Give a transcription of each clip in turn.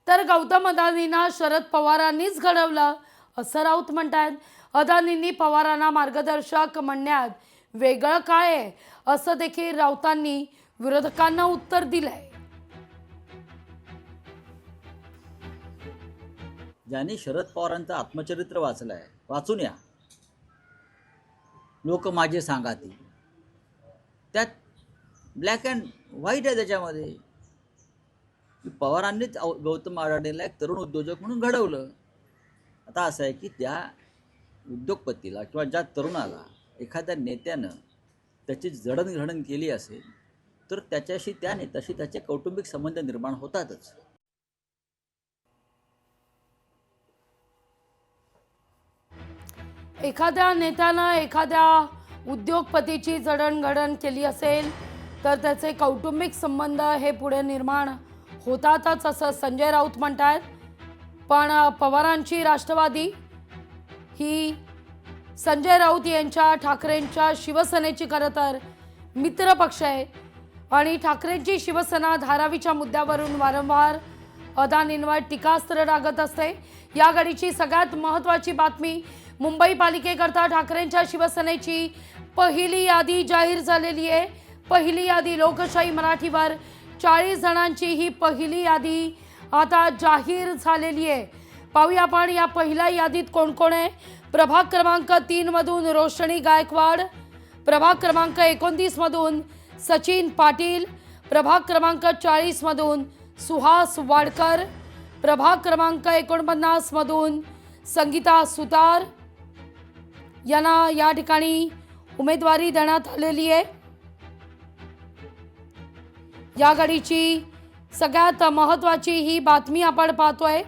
तर गौतम अदानींना शरद पवारांनीच घडवलं असं राऊत म्हणतात. अदानींनी पवारांना मार्गदर्शक म्हणण्यात वेगळं काय आहे असं देखील राऊतांनी विरोधकांना उत्तर दिलंय. ज्यांनी शरद पवारांचं आत्मचरित्र वाचलंय, वाचून या. लोक माझे सांगाती, त्यात ब्लॅक अँड व्हाईट आहे त्याच्यामध्ये. पवारांनीच गौतम अदानीला एक तरुण उद्योजक म्हणून घडवलं. आता असं आहे की त्या उद्योगपतीला किंवा ज्या तरुणाला एखाद्या नेत्यानं त्याची जडणघडण केली असेल तर त्याच्याशी त्या नेत्याशी त्याचे कौटुंबिक संबंध निर्माण होतातच. एखाद्या नेत्यानं एखाद्या उद्योगपतीची जडणघडण केली असेल तर त्याचे कौटुंबिक संबंध हे पुढे निर्माण होतातच असं संजय राऊत म्हणतात. पण पवारांची राष्ट्रवादी ही संजय राऊत यांच्या ठाकरेंच्या शिवसेनेची खरं तर मित्र पक्ष आहे आणि ठाकरेंची शिवसेना धारावीच्या मुद्द्यावरून वारंवार अदानींवर टीकास्त्र डागत असते. या घडीची सगळ्यात महत्त्वाची बातमी, मुंबई पालिकेकरता ठाकरेंच्या शिवसेनेची पहिली यादी जाहीर झालेली आहे. पहिली यादी लोकशाही मराठीवर 40 जणांची ही पहिली यादी आता जाहीर झालेली आहे. पाहूया आपण या पहिल्या यादीत कोण कोण आहे. प्रभाग क्रमांक 3 मधून रोशनी गायकवाड, प्रभाग क्रमांक 29 मधून सचिन पाटील, प्रभाग क्रमांक 40 मधून सुहास वाडकर, प्रभाग क्रमांक 49 मधून संगीता सुतार यांना या ठिकाणी उमेदवारी देण्यात आलेली आहे. या घडीची सगळ्यात महत्त्वाची ही बातमी आपण पाहतोय.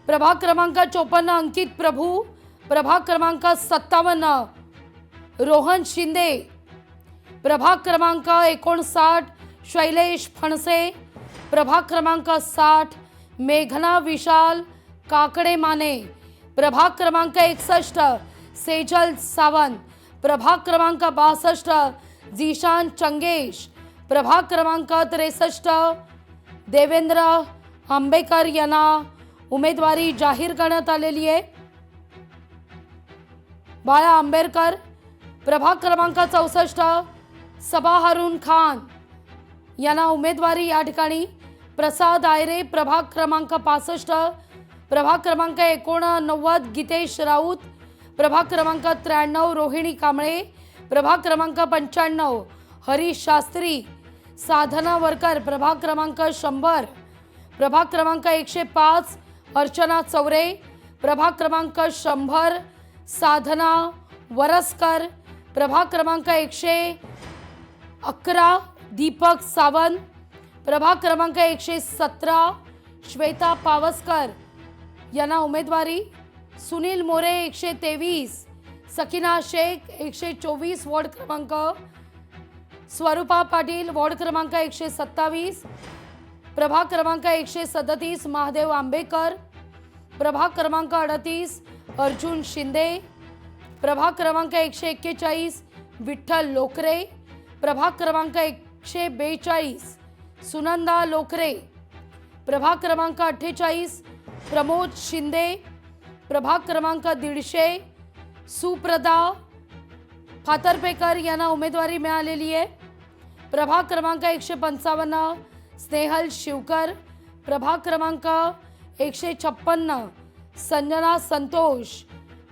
प्रभाग क्रमांक 54 अंकित प्रभू, प्रभाग क्रमांक 57 रोहन शिंदे, प्रभाग क्रमांक 59 शैलेश फणसे, प्रभाग क्रमांक 60 मेघना विशाल काकडे माने, प्रभाग क्रमांक 61 सेजल सावंत, प्रभाग क्रमांक 62 जीशान चंगेश, प्रभाग क्रमांक 63 देवेंद्र आंबेकर यांना उमेदवारी जाहीर करण्यात आलेली आहे. बाळा आंबेडकर, प्रभाग क्रमांक 64 सबा हारून खान यांना उमेदवारी या ठिकाणी. प्रसाद आयरे, प्रभाग क्रमांक 65, प्रभाग क्रमांक 89 गीतेश राऊत, प्रभाग क्रमांक 93 रोहिणी कांबळे, प्रभाग क्रमांक 95 हरीश शास्त्री, साधना वरकर, प्रभाग क्रमांक 100, प्रभाग क्रमांक 105 अर्चना चौरे, प्रभाग क्रमांक 100 साधना वरसकर, प्रभाग क्रमांक 111 दीपक सावंत, प्रभाग क्रमांक 117 श्वेता पावसकर यांना उमेदवारी. सुनील मोरे 123, सकीना शेख 124 वॉर्ड क्रमांक, स्वरूपा पाटील वॉर्ड क्रमांक 127, प्रभाग क्रमांक 137 महादेव आंबेकर, प्रभाग क्रमांक 38 अर्जुन शिंदे, प्रभाग क्रमांक 141 विठ्ठल लोकरे, प्रभाग क्रमांक 142 सुनंदा लोकरे, प्रभाग क्रमांक 48 प्रमोद शिंदे, प्रभाग क्रमांक 150 सुप्रदा फातर्पेकर यांना उमेदवारी मिळालेली आहे. प्रभाग क्रमांक 155 स्नेहल शिवकर, प्रभाग क्रमांक 156 संजना संतोष,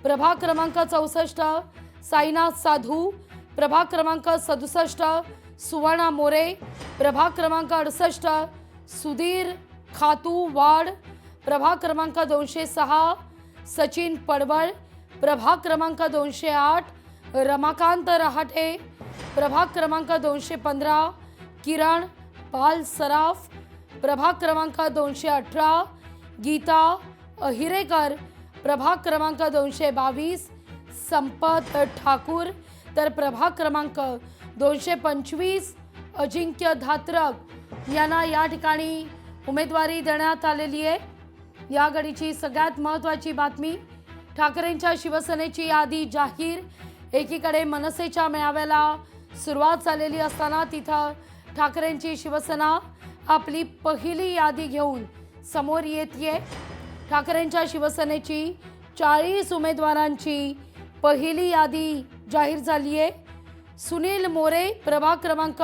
प्रभाग क्रमांक 64 साईनाथ साधू, प्रभाग क्रमांक 67 सुवर्णा मोरे, प्रभाग क्रमांक 68 सुधीर खातू वाड, प्रभाग क्रमांक 206 सचिन पडवळ, प्रभाग क्रमांक 208 रमाकांत रहाटे, प्रभाग क्रमांक 215 किरण पाल सराफ, प्रभाग क्रमांक 218 गीता अहिरेकर, प्रभाग क्रमांक 222 संपत ठाकूर, तर प्रभाग क्रमांक 225 अजिंक्य धात्रक यांना या ठिकाणी उमेदवारी देण्यात आलेली आहे. या घडीची सगळ्यात महत्त्वाची बातमी, ठाकरेंच्या शिवसेनेची यादी जाहीर. एकीकडे मनसेच्या मेळाव्याला सुरुवात झालेली असताना तिथं ठाकरेंची शिवसेना आपली पहिली यादी घेऊन समोर येते। ठाकरेंच्या शिवसेनेची 40 उमेदवारांची पहिली यादी जाहीर झाली आहे। सुनील मोरे प्रभाग क्रमांक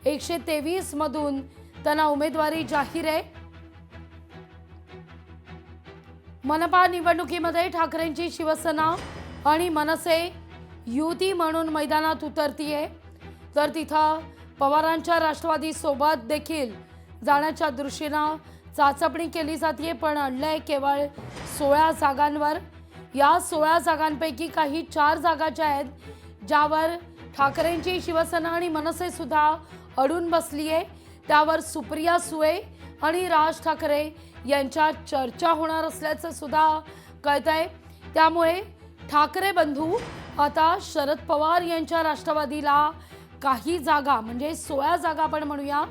123 मधून त्यांना उमेदवारी जाहीर आहे। मनपा निवडणुकीमध्ये ठाकरेंची शिवसेना आणि मनसे युती म्हणून मैदानात उतरतीये, तर तिथं पवारांच्या राष्ट्रवादी सोबत देखील जाण्याच्या दृष्टीनं चाचपणी केली जाते। पण अडलंय केवळ 16 जागांवर। या 16 जागांपैकी काही 4 जागा ज्या आहेत ज्यावर ठाकरेंची शिवसेना आणि मनसे सुद्धा अडून बसली आहे, त्यावर सुप्रिया सुळे आणि राज ठाकरे यांच्यात चर्चा होणार असल्याचं सुद्धा कळतंय। त्यामुळे ठाकरे बंधू आता शरद पवार यांच्या राष्ट्रवादीला काही जागा म्हणजे 16 जागा आपण म्हणूया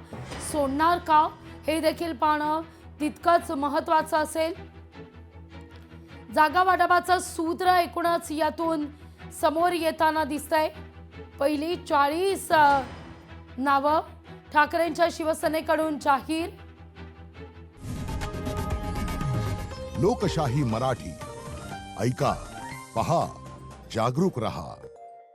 सोडणार का, हे देखील पाहणं तितकंच महत्त्वाचं असेल। जागा वाटपाचं सूत्र एकूणच यातून समोर येताना दिसतंय। पहिली 40 नावं ठाकरेंच्या शिवसेनेकडून जाहीर। लोकशाही मराठी ऐका, पहा, जागरूक रहा।